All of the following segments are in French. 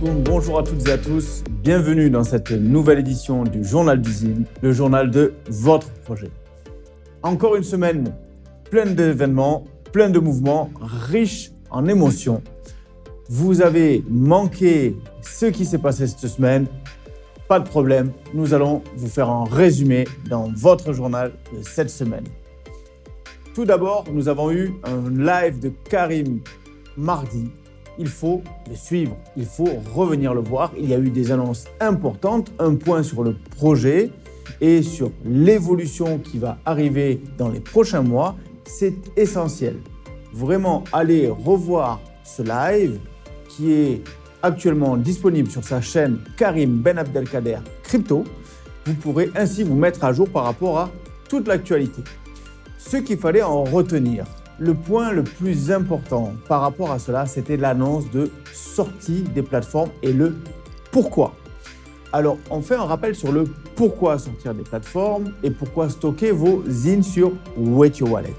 alaikum, bonjour à toutes et à tous. Bienvenue dans cette nouvelle édition du Journal du Zine, le journal de votre projet. Encore une semaine pleine d'événements, pleine de mouvements, riche en émotions. Vous avez manqué ce qui s'est passé cette semaine. Pas de problème, nous allons vous faire un résumé dans votre journal de cette semaine. Tout d'abord, nous avons eu un live de Karim mardi. Il faut le suivre, il faut revenir le voir. Il y a eu des annonces importantes, un point sur le projet et sur l'évolution qui va arriver dans les prochains mois. C'est essentiel. Vraiment, allez revoir ce live qui est actuellement disponible sur sa chaîne Karim Ben Abdelkader Crypto. Vous pourrez ainsi vous mettre à jour par rapport à toute l'actualité. Ce qu'il fallait en retenir, le point le plus important par rapport à cela, c'était l'annonce de sortie des plateformes et le pourquoi. Alors, on fait un rappel sur le pourquoi sortir des plateformes et pourquoi stocker vos zines sur Wait Your Wallet.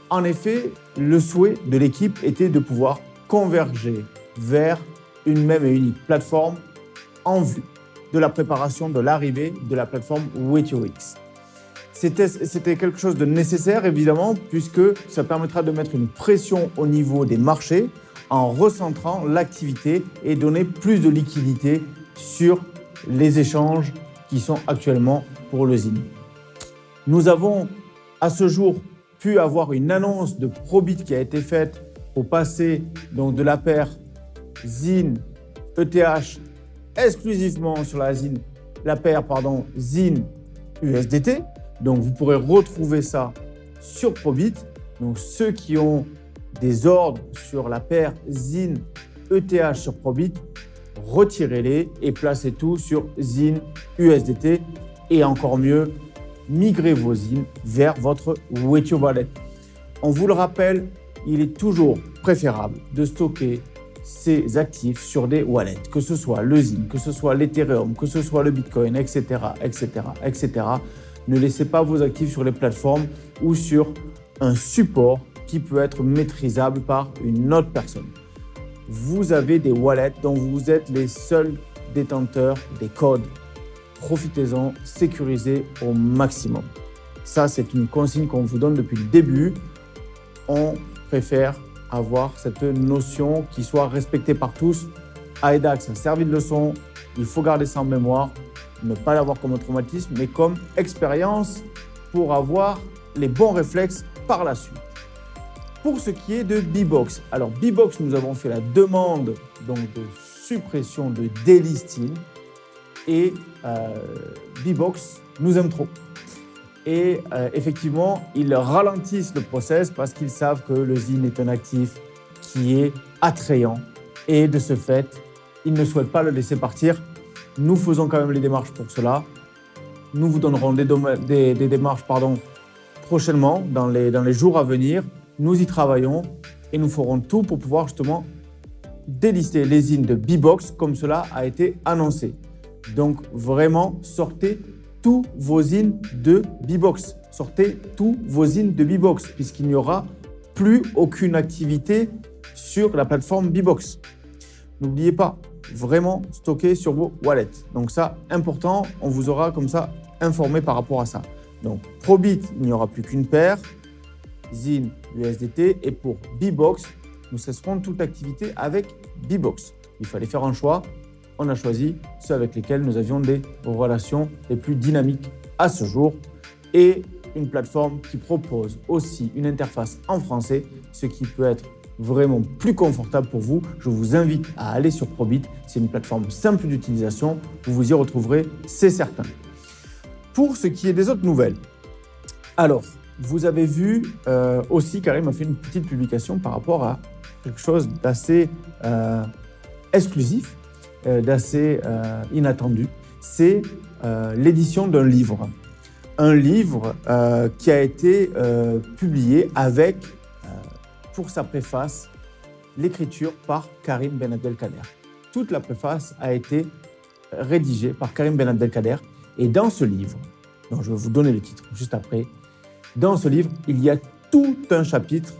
En effet, le souhait de l'équipe était de pouvoir converger vers une même et unique plateforme en vue de la préparation de l'arrivée de la plateforme Wait Your X. C'était quelque chose de nécessaire, évidemment, puisque ça permettra de mettre une pression au niveau des marchés en recentrant l'activité et donner plus de liquidité sur les échanges qui sont actuellement pour le Zine. Nous avons à ce jour pu avoir une annonce de Probit qui a été faite pour passer donc de la paire Zine ETH exclusivement sur la paire Zine USDT. Donc, vous pourrez retrouver ça sur Probit. Donc, ceux qui ont des ordres sur la paire Zine ETH sur Probit, retirez-les et placez tout sur Zine USDT. Et encore mieux, migrez vos zines vers votre Wait Your Wallet. On vous le rappelle, il est toujours préférable de stocker ces actifs sur des wallets, que ce soit le Zine, que ce soit l'Ethereum, que ce soit le Bitcoin, etc., etc., etc. Ne laissez pas vos actifs sur les plateformes ou sur un support qui peut être maîtrisable par une autre personne. Vous avez des wallets dont vous êtes les seuls détenteurs des codes. Profitez-en, sécurisez au maximum. Ça, c'est une consigne qu'on vous donne depuis le début. On préfère avoir cette notion qui soit respectée par tous. AEDAC, ça a servi de leçon. Il faut garder ça en mémoire. Ne pas l'avoir comme un traumatisme, mais comme expérience pour avoir les bons réflexes par la suite. Pour ce qui est de Bbox, alors Bbox, nous avons fait la demande donc, de suppression de delisting et Bbox nous aime trop. Et effectivement, ils ralentissent le process parce qu'ils savent que le Zine est un actif qui est attrayant et de ce fait, ils ne souhaitent pas le laisser partir. Nous faisons quand même les démarches pour cela. Nous vous donnerons des démarches prochainement, dans les jours à venir. Nous y travaillons et nous ferons tout pour pouvoir justement délister les zines de Bbox comme cela a été annoncé. Donc vraiment, sortez tous vos zines de Bbox. Sortez tous vos zines de Bbox puisqu'il n'y aura plus aucune activité sur la plateforme Bbox. N'oubliez pas, vraiment stocker sur vos wallets. Donc ça, important, on vous aura comme ça informé par rapport à ça. Donc Probit, il n'y aura plus qu'une paire, Zine USDT, et pour Bbox, nous cesserons toute activité avec Bbox. Il fallait faire un choix, on a choisi ceux avec lesquels nous avions des relations les plus dynamiques à ce jour et une plateforme qui propose aussi une interface en français, ce qui peut être vraiment plus confortable pour vous. Je vous invite à aller sur Probit. C'est une plateforme simple d'utilisation. Vous vous y retrouverez, c'est certain. Pour ce qui est des autres nouvelles, alors, vous avez vu aussi, Karim a fait une petite publication par rapport à quelque chose d'assez exclusif, d'assez inattendu. C'est l'édition d'un livre. Un livre qui a été publié avec pour sa préface, l'écriture par Karim Ben Abdelkader. Toute la préface a été rédigée par Karim Ben Abdelkader. Et dans ce livre, dont je vais vous donner le titre juste après, dans ce livre, il y a tout un chapitre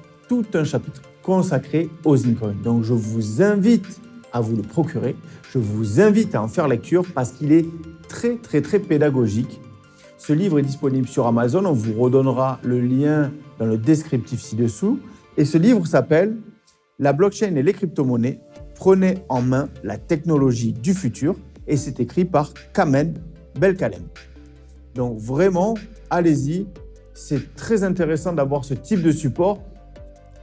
consacré aux Zinecoin. Donc, je vous invite à vous le procurer. Je vous invite à en faire lecture parce qu'il est très, très, très pédagogique. Ce livre est disponible sur Amazon. On vous redonnera le lien dans le descriptif ci-dessous. Et ce livre s'appelle « La blockchain et les crypto-monnaies. Prenez en main la technologie du futur » et c'est écrit par Kamen Belkalem. Donc vraiment, allez-y. C'est très intéressant d'avoir ce type de support.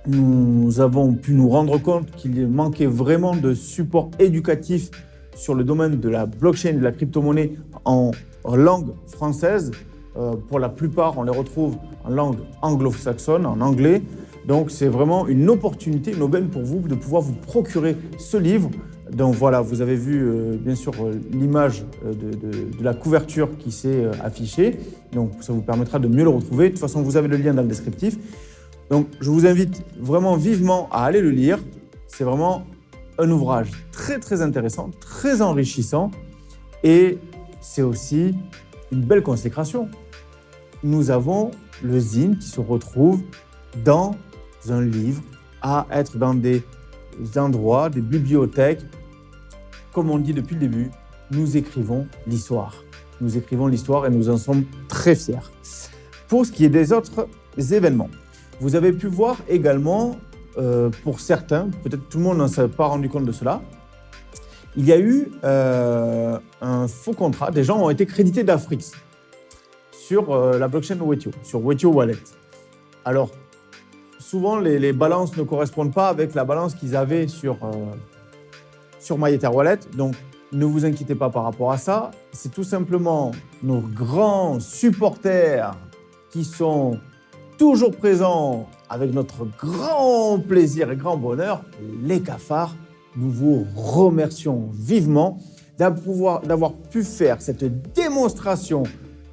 Nous avons pu nous rendre compte qu'il manquait vraiment de support éducatif sur le domaine de la blockchain et de la crypto-monnaie en langue française. Pour la plupart, on les retrouve en langue anglo-saxonne, en anglais. Donc, c'est vraiment une opportunité, une aubaine pour vous de pouvoir vous procurer ce livre. Donc voilà, vous avez vu bien sûr l'image de la couverture qui s'est affichée. Donc, ça vous permettra de mieux le retrouver. De toute façon, vous avez le lien dans le descriptif. Donc, je vous invite vraiment vivement à aller le lire. C'est vraiment un ouvrage très, très intéressant, très enrichissant. Et c'est aussi une belle consécration. Nous avons le zine qui se retrouve dans un livre, à être dans des endroits, des bibliothèques. Comme on dit depuis le début, nous écrivons l'histoire. Nous écrivons l'histoire et nous en sommes très fiers. Pour ce qui est des autres événements, vous avez pu voir également, pour certains, peut-être tout le monde ne s'est pas rendu compte de cela, il y a eu un faux contrat. Des gens ont été crédités d'Afrix sur la blockchain Wetio, sur Wetio Wallet. Alors, souvent, les balances ne correspondent pas avec la balance qu'ils avaient sur MyEtherWallet. Donc, ne vous inquiétez pas par rapport à ça. C'est tout simplement nos grands supporters qui sont toujours présents avec notre grand plaisir et grand bonheur, les cafards. Nous vous remercions vivement d'avoir pu faire cette démonstration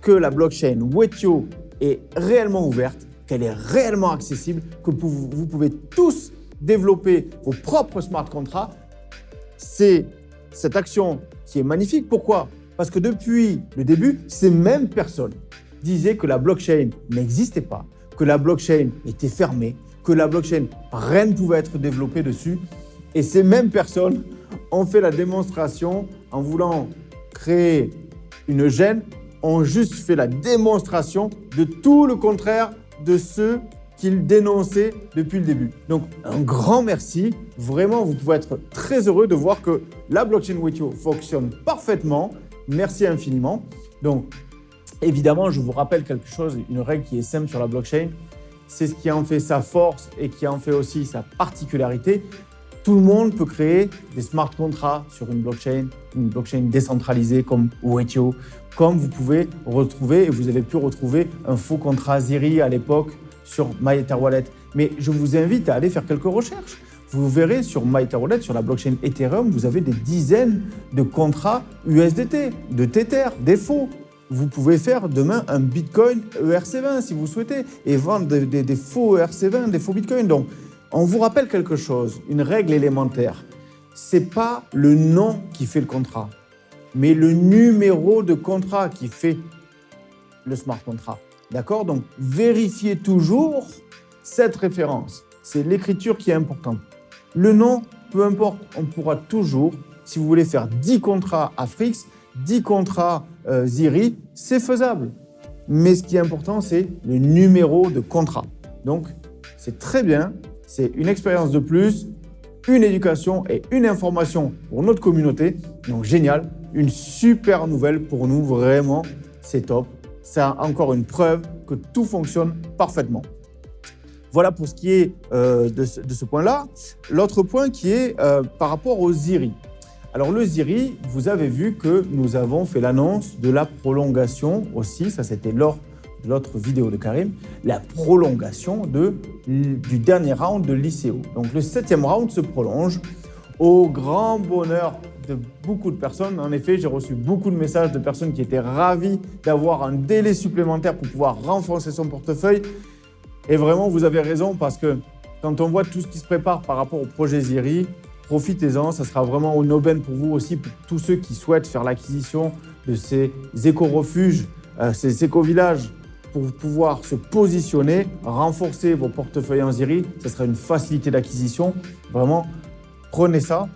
que la blockchain Wetio est réellement ouverte, qu'elle est réellement accessible, que vous pouvez tous développer vos propres smart contracts. C'est cette action qui est magnifique. Pourquoi ? Parce que depuis le début, ces mêmes personnes disaient que la blockchain n'existait pas, que la blockchain était fermée, que la blockchain, rien ne pouvait être développé dessus. Et ces mêmes personnes ont fait la démonstration en voulant créer une gêne, ont juste fait la démonstration de tout le contraire de ce qu'ils dénonçaient depuis le début. Donc, un grand merci. Vraiment, vous pouvez être très heureux de voir que la blockchain Wetio fonctionne parfaitement. Merci infiniment. Donc, évidemment, je vous rappelle quelque chose, une règle qui est simple sur la blockchain. C'est ce qui en fait sa force et qui en fait aussi sa particularité. Tout le monde peut créer des smart contracts sur une blockchain décentralisée comme Wetio, comme vous pouvez retrouver, et vous avez pu retrouver un faux contrat Ziri à l'époque sur MyEtherWallet. Mais je vous invite à aller faire quelques recherches. Vous verrez sur MyEtherWallet, sur la blockchain Ethereum, vous avez des dizaines de contrats USDT, de Tether, des faux. Vous pouvez faire demain un Bitcoin ERC20 si vous souhaitez et vendre des faux ERC20, des faux Bitcoins. Donc, on vous rappelle quelque chose, une règle élémentaire. Ce n'est pas le nom qui fait le contrat, mais le numéro de contrat qui fait le smart contract. D'accord ? Donc, vérifiez toujours cette référence. C'est l'écriture qui est importante. Le nom, peu importe, on pourra toujours, si vous voulez faire 10 contrats Afrix, 10 contrats Ziri, c'est faisable. Mais ce qui est important, c'est le numéro de contrat. Donc, c'est très bien. C'est une expérience de plus, une éducation et une information pour notre communauté. Donc, génial. Une super nouvelle pour nous. Vraiment, c'est top. C'est encore une preuve que tout fonctionne parfaitement. Voilà pour ce qui est de ce point-là. L'autre point qui est par rapport au Ziri. Alors le Ziri, vous avez vu que nous avons fait l'annonce de la prolongation aussi, ça c'était lors de l'autre vidéo de Karim, la prolongation du dernier round de l'ICO. Donc le 7e round se prolonge au grand bonheur de beaucoup de personnes. En effet, j'ai reçu beaucoup de messages de personnes qui étaient ravies d'avoir un délai supplémentaire pour pouvoir renforcer son portefeuille. Et vraiment, vous avez raison parce que quand on voit tout ce qui se prépare par rapport au projet Ziri, profitez-en, ça sera vraiment une aubaine pour vous aussi, pour tous ceux qui souhaitent faire l'acquisition de ces éco-refuges, ces éco-villages, pour pouvoir se positionner, renforcer vos portefeuilles en Ziri. Ce sera une facilité d'acquisition. Vraiment, prenez ça.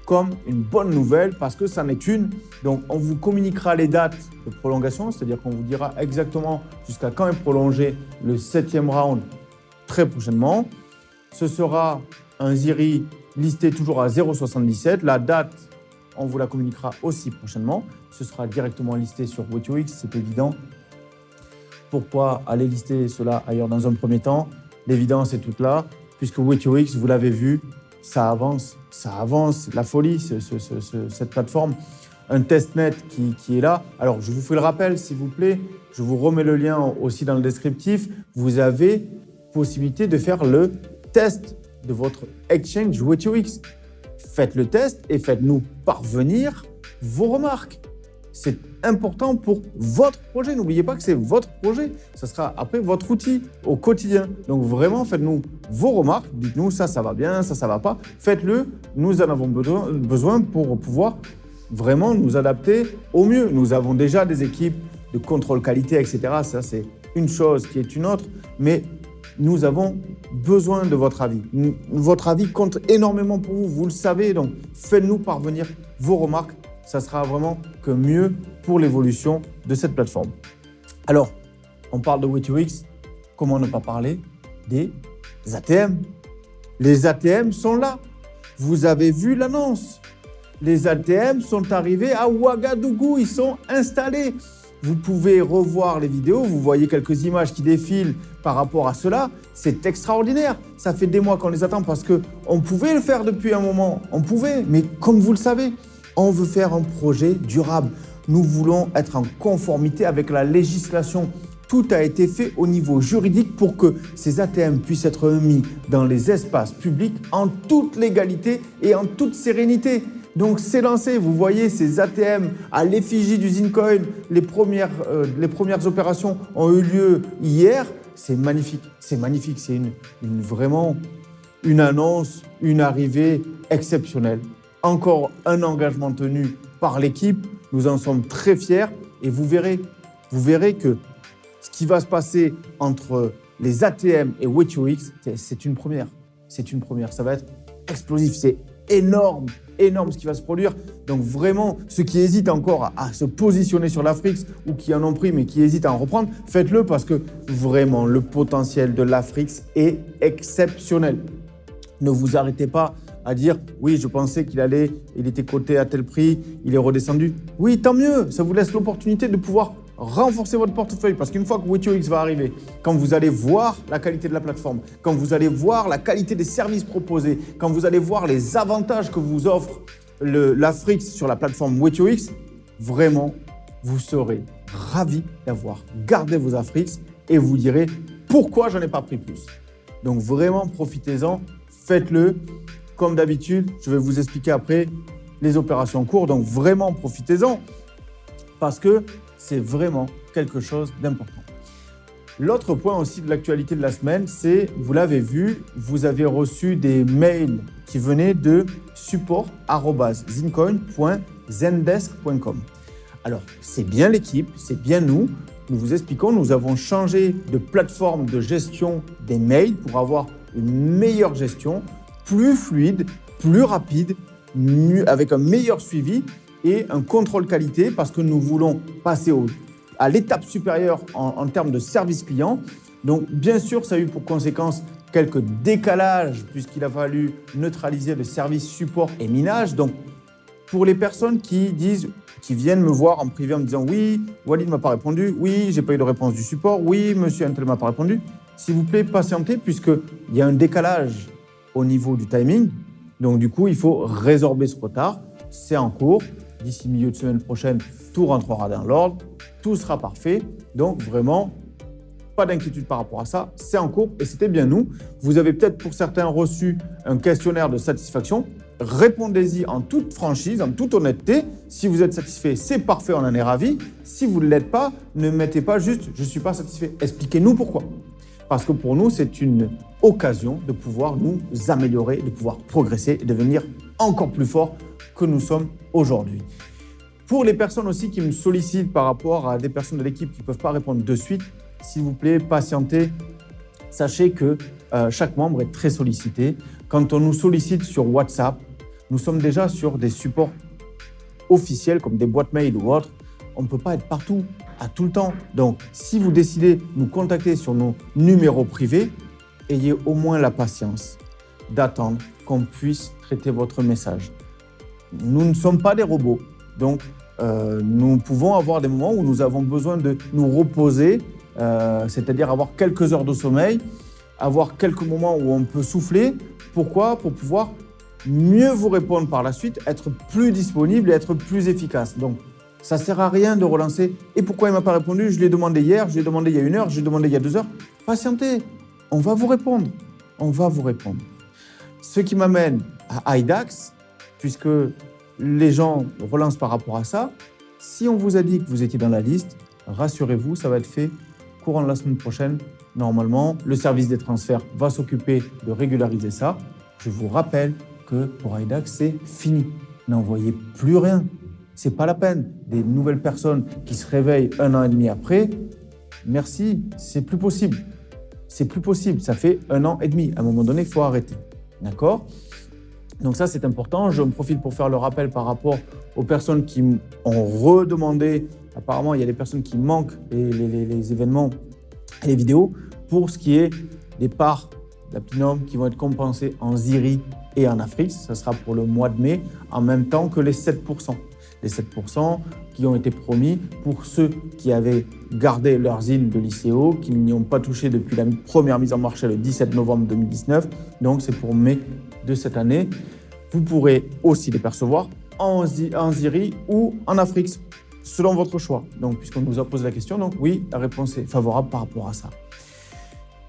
comme une bonne nouvelle parce que c'en est une. Donc, on vous communiquera les dates de prolongation, c'est-à-dire qu'on vous dira exactement jusqu'à quand est prolongé le 7e round très prochainement. Ce sera un ZIRI listé toujours à 0,77. La date, on vous la communiquera aussi prochainement. Ce sera directement listé sur WTOX, c'est évident. Pourquoi aller lister cela ailleurs dans un premier temps? L'évidence est toute là, puisque WTOX, vous l'avez vu, ça avance, la folie, cette plateforme. Un testnet qui est là. Alors, je vous fais le rappel, s'il vous plaît. Je vous remets le lien aussi dans le descriptif. Vous avez possibilité de faire le test de votre exchange WTOX. Faites le test et faites-nous parvenir vos remarques. C'est important pour votre projet. N'oubliez pas que c'est votre projet. Ça sera après votre outil au quotidien. Donc vraiment, faites-nous vos remarques. Dites-nous ça va bien, ça va pas. Faites-le. Nous en avons besoin pour pouvoir vraiment nous adapter au mieux. Nous avons déjà des équipes de contrôle qualité, etc. Ça, c'est une chose qui est une autre. Mais nous avons besoin de votre avis. Votre avis compte énormément pour vous. Vous le savez. Donc, faites-nous parvenir vos remarques. Ça sera vraiment que mieux pour l'évolution de cette plateforme. Alors, on parle de WTOX, comment ne pas parler des ATM? Les ATM sont là. Vous avez vu l'annonce. Les ATM sont arrivés à Ouagadougou, ils sont installés. Vous pouvez revoir les vidéos, vous voyez quelques images qui défilent par rapport à cela. C'est extraordinaire. Ça fait des mois qu'on les attend parce qu'on pouvait le faire depuis un moment. On pouvait, mais comme vous le savez, on veut faire un projet durable. Nous voulons être en conformité avec la législation. Tout a été fait au niveau juridique pour que ces ATM puissent être mis dans les espaces publics en toute légalité et en toute sérénité. Donc c'est lancé, vous voyez ces ATM à l'effigie du Zincoin. Les premières opérations ont eu lieu hier. C'est magnifique, c'est vraiment une annonce, une arrivée exceptionnelle. Encore un engagement tenu par l'équipe. Nous en sommes très fiers et vous verrez que ce qui va se passer entre les ATM et WTOX, c'est une première. C'est une première. Ça va être explosif. C'est énorme ce qui va se produire. Donc vraiment, ceux qui hésitent encore à se positionner sur l'Afrix ou qui en ont pris mais qui hésitent à en reprendre, faites-le parce que vraiment, le potentiel de l'Afrix est exceptionnel. Ne vous arrêtez pas à dire « oui, je pensais il était coté à tel prix, il est redescendu ». Oui, tant mieux, ça vous laisse l'opportunité de pouvoir renforcer votre portefeuille parce qu'une fois que WTOX va arriver, quand vous allez voir la qualité de la plateforme, quand vous allez voir la qualité des services proposés, quand vous allez voir les avantages que vous offre l'Afrix sur la plateforme WTOX, vraiment, vous serez ravis d'avoir gardé vos Afrix et vous direz « pourquoi j'en ai pas pris plus ?» Donc vraiment, profitez-en, faites-le. Comme d'habitude, je vais vous expliquer après les opérations en cours. Donc vraiment, profitez-en parce que c'est vraiment quelque chose d'important. L'autre point aussi de l'actualité de la semaine, c'est, vous l'avez vu, vous avez reçu des mails qui venaient de support@zincoin.zendesk.com. Alors, c'est bien l'équipe, c'est bien nous. Nous vous expliquons, nous avons changé de plateforme de gestion des mails pour avoir une meilleure gestion, plus fluide, plus rapide, avec un meilleur suivi et un contrôle qualité parce que nous voulons passer à l'étape supérieure en termes de service client. Donc, bien sûr, ça a eu pour conséquence quelques décalages puisqu'il a fallu neutraliser le service support et minage. Donc, pour les personnes qui viennent me voir en privé en me disant « oui, Walid ne m'a pas répondu, oui, j'ai pas eu de réponse du support, oui, monsieur Antel ne m'a pas répondu », s'il vous plaît, patientez puisqu'il y a un décalage au niveau du timing. Donc, du coup, il faut résorber ce retard. C'est en cours. D'ici milieu de semaine prochaine, tout rentrera dans l'ordre. Tout sera parfait. Donc, vraiment, pas d'inquiétude par rapport à ça. C'est en cours et c'était bien nous. Vous avez peut-être pour certains reçu un questionnaire de satisfaction. Répondez-y en toute franchise, en toute honnêteté. Si vous êtes satisfait, c'est parfait, on en est ravis. Si vous ne l'êtes pas, ne mettez pas juste « je ne suis pas satisfait ». Expliquez-nous pourquoi. Parce que pour nous, c'est une occasion de pouvoir nous améliorer, de pouvoir progresser et devenir encore plus fort que nous sommes aujourd'hui. Pour les personnes aussi qui me sollicitent par rapport à des personnes de l'équipe qui ne peuvent pas répondre de suite, s'il vous plaît, patientez. Sachez que chaque membre est très sollicité. Quand on nous sollicite sur WhatsApp, Nous sommes déjà sur des supports officiels comme des boîtes mail ou autres. On ne peut pas être partout, à tout le temps. Donc, si vous décidez de nous contacter sur nos numéros privés, ayez au moins la patience d'attendre qu'on puisse traiter votre message. Nous ne sommes pas des robots, donc nous pouvons avoir des moments où nous avons besoin de nous reposer, c'est-à-dire avoir quelques heures de sommeil, avoir quelques moments où on peut souffler. Pourquoi ? Pour pouvoir mieux vous répondre par la suite, être plus disponible et être plus efficace. Donc, ça ne sert à rien de relancer. Et pourquoi il ne m'a pas répondu ? Je l'ai demandé hier, je l'ai demandé il y a 1 heure, je l'ai demandé il y a 2 heures. Patientez, on va vous répondre. On va vous répondre. Ce qui m'amène à IDAX, puisque les gens relancent par rapport à ça. Si on vous a dit que vous étiez dans la liste, rassurez-vous, ça va être fait courant de la semaine prochaine. Normalement, le service des transferts va s'occuper de régulariser ça. Je vous rappelle que pour IDAX, c'est fini. N'envoyez plus rien. Ce n'est pas la peine. Des nouvelles personnes qui se réveillent 1 an et demi après, merci, c'est plus possible. C'est plus possible. Ça fait 1 an et demi. À un moment donné, il faut arrêter. D'accord ? Donc ça, c'est important. Je me profite pour faire le rappel par rapport aux personnes qui ont redemandé. Apparemment, il y a des personnes qui manquent les événements et les vidéos pour ce qui est des parts d'Aptinum qui vont être compensées en Ziri et en Afrique. Ça sera pour le mois de mai, en même temps que les 7%. Les 7% qui ont été promis pour ceux qui avaient gardé leurs ZIN de l'ICO, qui n'y ont pas touché depuis la première mise en marché le 17 novembre 2019. Donc, c'est pour mai de cette année. Vous pourrez aussi les percevoir en Ziri ou en Afrique, selon votre choix. Donc, puisqu'on nous a posé la question, donc oui, la réponse est favorable par rapport à ça.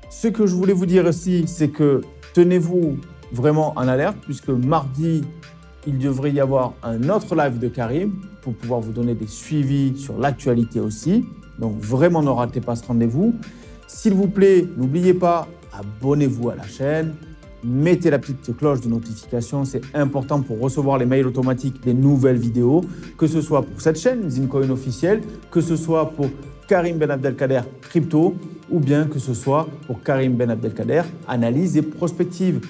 Ce que je voulais vous dire aussi, c'est que tenez-vous vraiment en alerte, puisque mardi, il devrait y avoir un autre live de Karim pour pouvoir vous donner des suivis sur l'actualité aussi. Donc vraiment, ne ratez pas ce rendez-vous. S'il vous plaît, n'oubliez pas, abonnez-vous à la chaîne. Mettez la petite cloche de notification, c'est important pour recevoir les mails automatiques des nouvelles vidéos, que ce soit pour cette chaîne, Zincoin officielle, que ce soit pour Karim Ben Abdelkader Crypto, ou bien que ce soit pour Karim Ben Abdelkader Analyse et Prospective.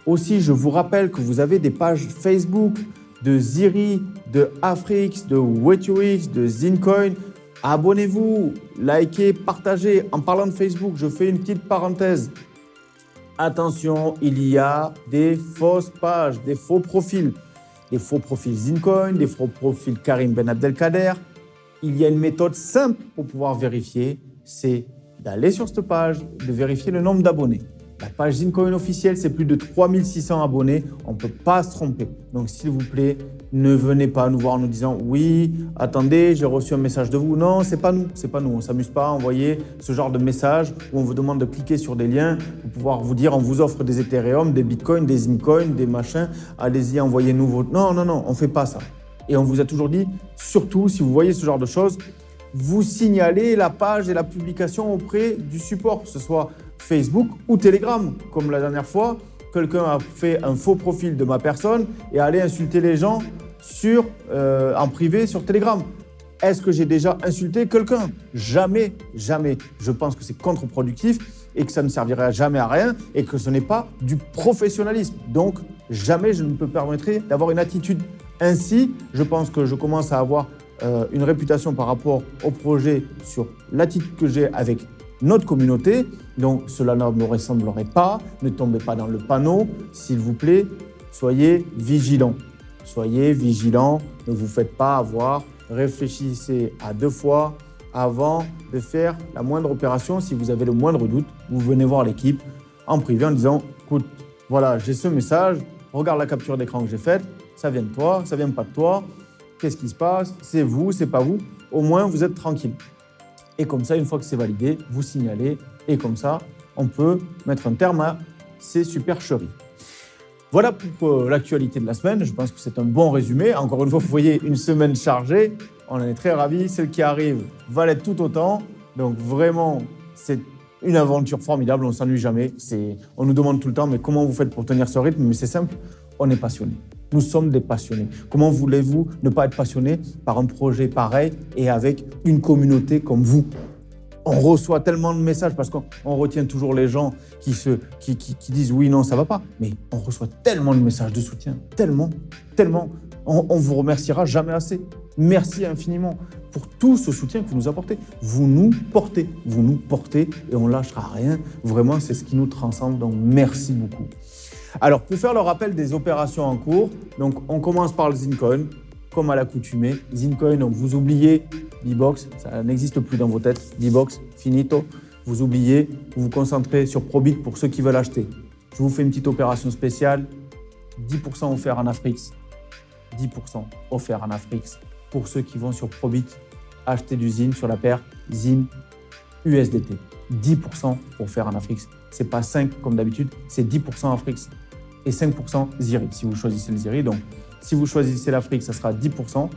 Aussi, je vous rappelle que vous avez des pages Facebook de Ziri, de Afrix, de WeTUX, de Zincoin. Abonnez-vous, likez, partagez. En parlant de Facebook, je fais une petite parenthèse. Attention, il y a des fausses pages, des faux profils. Des faux profils Zincoin, des faux profils Karim Ben Abdelkader. Il y a une méthode simple pour pouvoir vérifier, c'est d'aller sur cette page, de vérifier le nombre d'abonnés. La page Zincoin officielle, c'est plus de 3600 abonnés. On ne peut pas se tromper. Donc, s'il vous plaît, ne venez pas nous voir en nous disant « Oui, attendez, j'ai reçu un message de vous. » Non, ce n'est pas nous. C'est pas nous. On ne s'amuse pas à envoyer ce genre de message où on vous demande de cliquer sur des liens pour pouvoir vous dire « On vous offre des Ethereum, des Bitcoin, des Zincoin, des machins. Allez-y, envoyez-nous vos… » Non, on ne fait pas ça. Et on vous a toujours dit, surtout si vous voyez ce genre de choses, vous signalez la page et la publication auprès du support, que ce soit Facebook ou Telegram. Comme la dernière fois, quelqu'un a fait un faux profil de ma personne et a allé insulter les gens en privé sur Telegram. Est-ce que j'ai déjà insulté quelqu'un ? Jamais, jamais. Je pense que c'est contre-productif et que ça ne servira jamais à rien et que ce n'est pas du professionnalisme. Donc, jamais je ne me permettrai d'avoir une attitude ainsi. Je pense que je commence à avoir une réputation par rapport au projet sur l'attitude que j'ai avec notre communauté. Donc, cela ne me ressemblerait pas. Ne tombez pas dans le panneau. S'il vous plaît, soyez vigilants. Soyez vigilants. Ne vous faites pas avoir. Réfléchissez à 2 fois avant de faire la moindre opération. Si vous avez le moindre doute, vous venez voir l'équipe en privé en disant « Écoute, voilà, j'ai ce message. Regarde la capture d'écran que j'ai faite. Ça vient de toi, ça vient pas de toi. Qu'est-ce qui se passe? C'est vous, c'est pas vous. » Au moins, vous êtes tranquille. Et comme ça, une fois que c'est validé, vous signalez. Et comme ça, on peut mettre un terme à ces supercheries. Voilà pour l'actualité de la semaine. Je pense que c'est un bon résumé. Encore une fois, vous voyez une semaine chargée. On en est très ravis. Celle qui arrive va l'être tout autant. Donc vraiment, c'est une aventure formidable. On ne s'ennuie jamais. On nous demande tout le temps, mais comment vous faites pour tenir ce rythme? Mais c'est simple, on est passionné. Nous sommes des passionnés. Comment voulez-vous ne pas être passionné par un projet pareil et avec une communauté comme vous? On reçoit tellement de messages parce qu'on retient toujours les gens qui disent oui, non, ça va pas. Mais on reçoit tellement de messages de soutien, tellement. On vous remerciera jamais assez. Merci infiniment pour tout ce soutien que vous nous apportez. Vous nous portez et on ne lâchera rien. Vraiment, c'est ce qui nous transcende. Donc, merci beaucoup. Alors, pour faire le rappel des opérations en cours, donc on commence par le Zincoin, comme à l'accoutumée. Zincoin, donc vous oubliez B-Box, ça n'existe plus dans vos têtes. B-Box, finito. Vous oubliez, vous vous concentrez sur Probit pour ceux qui veulent acheter. Je vous fais une petite opération spéciale, 10% offert en Afrix. 10% offert en Afrix pour ceux qui vont sur Probit acheter du ZIN sur la paire ZIN USDT. 10% offert en Afrix. Ce n'est pas 5 comme d'habitude, c'est 10% Afrix et 5% ZIRI si vous choisissez le ZIRI. Donc, si vous choisissez l'Afrique, ça sera 10%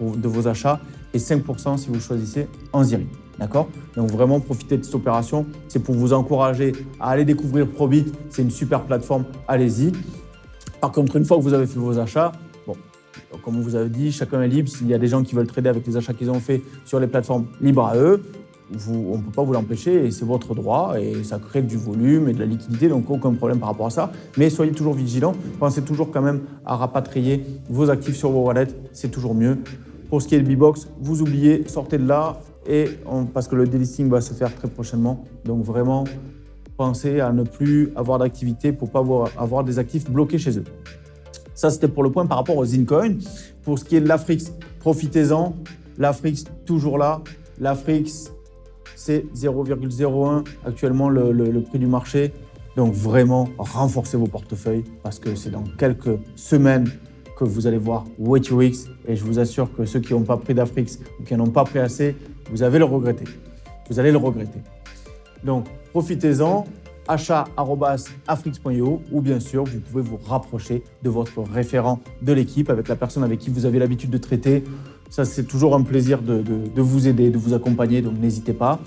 de vos achats et 5% si vous choisissez en ZIRI. D'accord? Donc, vraiment, profitez de cette opération. C'est pour vous encourager à aller découvrir Probit. C'est une super plateforme. Allez-y. Par contre, une fois que vous avez fait vos achats, comme on vous avait dit, chacun est libre. S'il y a des gens qui veulent trader avec les achats qu'ils ont faits sur les plateformes libres à eux, on ne peut pas vous l'empêcher et c'est votre droit et ça crée du volume et de la liquidité, donc aucun problème par rapport à ça. Mais soyez toujours vigilants, pensez toujours quand même à rapatrier vos actifs sur vos wallets, c'est toujours mieux. Pour ce qui est de B-Box, vous oubliez, sortez de là parce que le delisting va se faire très prochainement. Donc vraiment, pensez à ne plus avoir d'activité pour ne pas avoir des actifs bloqués chez eux. Ça, c'était pour le point par rapport au Zincoin. Pour ce qui est de l'Afrix, profitez-en. L'Afrix, toujours là. L'Afrix, c'est 0,01 actuellement le prix du marché. Donc vraiment, renforcez vos portefeuilles parce que c'est dans quelques semaines que vous allez voir WaitUX. Et je vous assure que ceux qui n'ont pas pris d'Afrix ou qui n'en ont pas pris assez, vous allez le regretter. Vous allez le regretter. Donc, profitez-en. achat@afrix.io ou bien sûr, vous pouvez vous rapprocher de votre référent de l'équipe avec la personne avec qui vous avez l'habitude de traiter. Ça, c'est toujours un plaisir de vous aider, de vous accompagner, donc n'hésitez pas.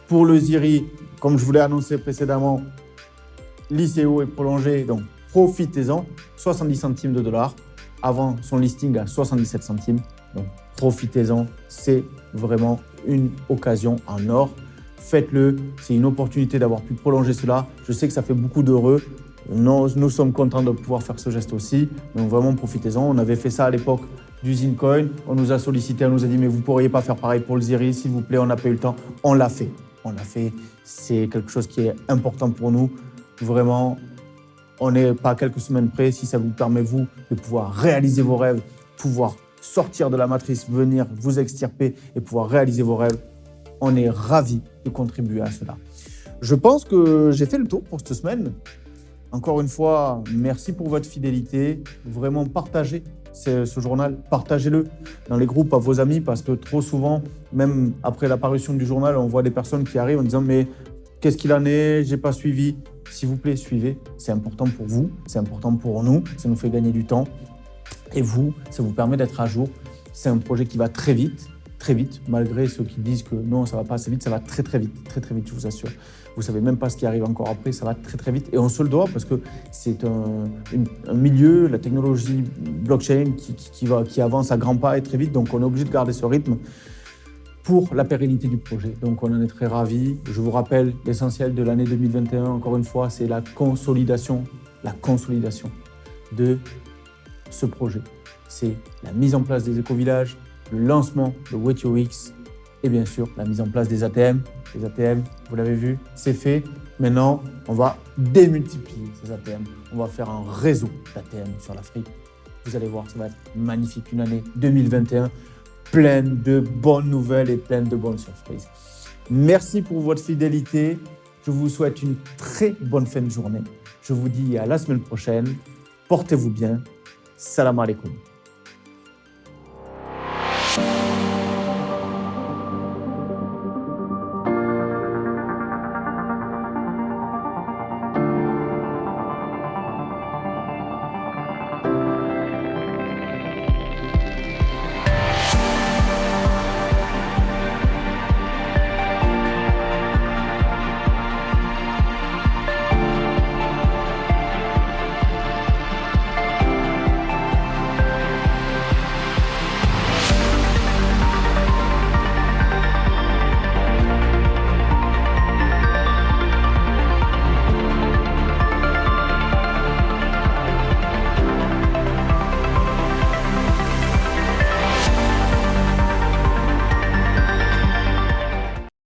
Pour le ZIRI, comme je vous l'ai annoncé précédemment, l'ICO est prolongé, donc profitez-en. 70 centimes de dollars avant son listing à 77 centimes. Donc profitez-en, c'est vraiment une occasion en or. Faites-le, c'est une opportunité d'avoir pu prolonger cela. Je sais que ça fait beaucoup d'heureux. Nous sommes contents de pouvoir faire ce geste aussi. Donc vraiment, profitez-en. On avait fait ça à l'époque du Zincoin. On nous a sollicité, on nous a dit « mais vous ne pourriez pas faire pareil pour le ZIRI, s'il vous plaît, on n'a pas eu le temps ». On l'a fait. C'est quelque chose qui est important pour nous. Vraiment, on n'est pas à quelques semaines près. Si ça vous permet, vous, de pouvoir réaliser vos rêves, pouvoir sortir de la matrice, venir vous extirper et pouvoir réaliser vos rêves, on est ravis de contribuer à cela. Je pense que j'ai fait le tour pour cette semaine. Encore une fois, merci pour votre fidélité. Vraiment, partagez ce journal, partagez-le dans les groupes à vos amis parce que trop souvent, même après la parution du journal, on voit des personnes qui arrivent en disant « mais qu'est-ce qu'il en est? J'ai pas suivi ». S'il vous plaît, suivez. C'est important pour vous, c'est important pour nous. Ça nous fait gagner du temps. Et vous, ça vous permet d'être à jour. C'est un projet qui va très vite, malgré ceux qui disent que non, ça va pas assez vite, ça va très vite, je vous assure. Vous savez même pas ce qui arrive encore après, ça va très vite et on se le doit parce que c'est un milieu, la technologie blockchain qui avance à grands pas et très vite, donc on est obligé de garder ce rythme pour la pérennité du projet. Donc on en est très ravis. Je vous rappelle, l'essentiel de l'année 2021, encore une fois, c'est la consolidation de ce projet. C'est la mise en place des éco-villages, le lancement de WaitUX et bien sûr la mise en place des ATM. Les ATM, vous l'avez vu, c'est fait. Maintenant, on va démultiplier ces ATM. On va faire un réseau d'ATM sur l'Afrique. Vous allez voir, ça va être magnifique. Une année 2021 pleine de bonnes nouvelles et pleine de bonnes surprises. Merci pour votre fidélité. Je vous souhaite une très bonne fin de journée. Je vous dis à la semaine prochaine. Portez-vous bien. Salam alaikum.